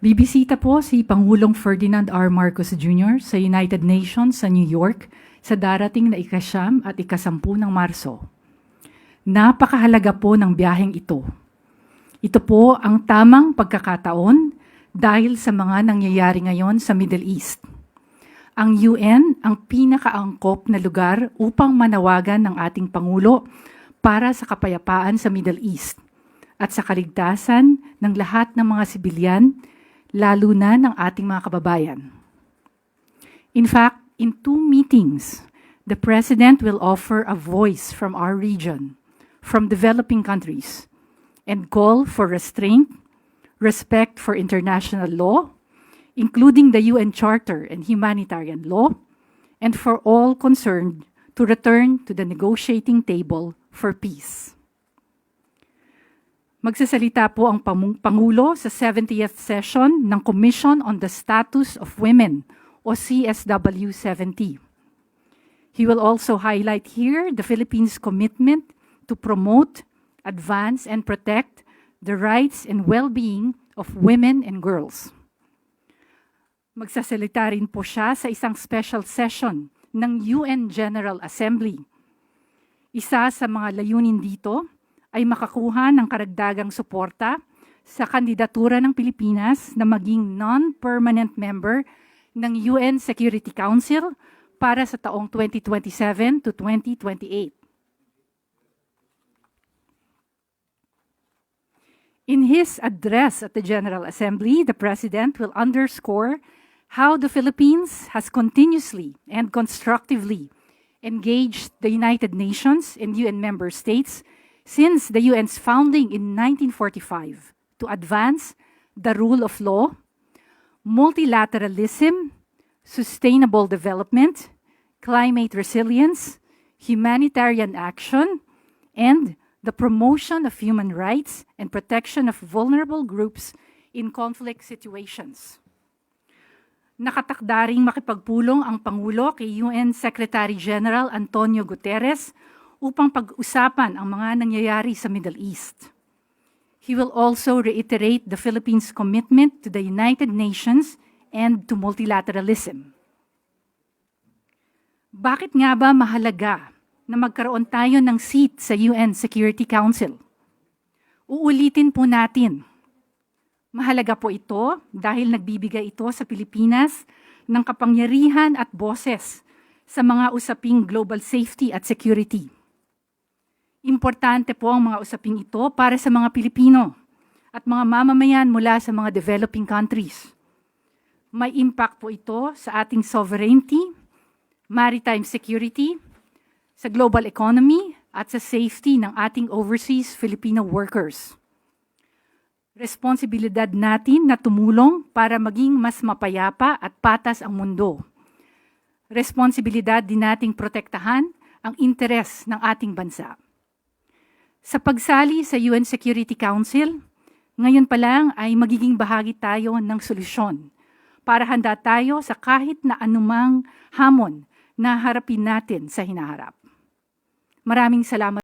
Bibisita po si Pangulong Ferdinand R. Marcos Jr. sa United Nations sa New York sa darating na ika-9 at ika-10 ng Marso. Napakahalaga po ng biyaheng ito. Ito po ang tamang pagkakataon dahil sa mga nangyayari ngayon sa Middle East. Ang UN ang pinakaangkop na lugar upang manawagan ng ating Pangulo para sa kapayapaan sa Middle East at sa kaligtasan ng lahat ng mga sibilyan, lalo na ng ating mga kababayan. In fact, in 2 meetings, the President will offer a voice from our region, from developing countries, and call for restraint, respect for international law, including the UN Charter and humanitarian law, and for all concerned to return to the negotiating table for peace. Magsasalita po ang Pangulo sa 70th session ng Commission on the Status of Women o CSW70. He will also highlight here the Philippines' commitment to promote, advance, and protect the rights and well-being of women and girls. Magsasalita rin po siya sa isang special session ng UN General Assembly. Isa sa mga layunin dito ay makakuha ng karagdagang suporta sa kandidatura ng Pilipinas na maging non-permanent member ng UN Security Council para sa taong 2027 to 2028. In his address at the General Assembly, the President will underscore how the Philippines has continuously and constructively engaged the United Nations and UN member states since the UN's founding in 1945 to advance the rule of law, multilateralism, sustainable development, climate resilience, humanitarian action, and the promotion of human rights and protection of vulnerable groups in conflict situations. Nakatakda ring makipagpulong ang Pangulo kay UN Secretary General Antonio Guterres upang pag-usapan ang mga nangyayari sa Middle East. He will also reiterate the Philippines' commitment to the United Nations and to multilateralism. Bakit nga ba mahalaga na magkaroon tayo ng seat sa UN Security Council? Uulitin po natin. Mahalaga po ito dahil nagbibigay ito sa Pilipinas ng kapangyarihan at boses sa mga usaping global safety at security. Importante po ang mga usaping ito para sa mga Pilipino at mga mamamayan mula sa mga developing countries. May impact po ito sa ating sovereignty, maritime security, sa global economy at sa safety ng ating overseas Filipino workers. Responsibilidad natin na tumulong para maging mas mapayapa at patas ang mundo. Responsibilidad din nating protektahan ang interes ng ating bansa. Sa pagsali sa UN Security Council, ngayon pa lang ay magiging bahagi tayo ng solusyon para handa tayo sa kahit na anumang hamon na harapin natin sa hinaharap. Maraming salamat.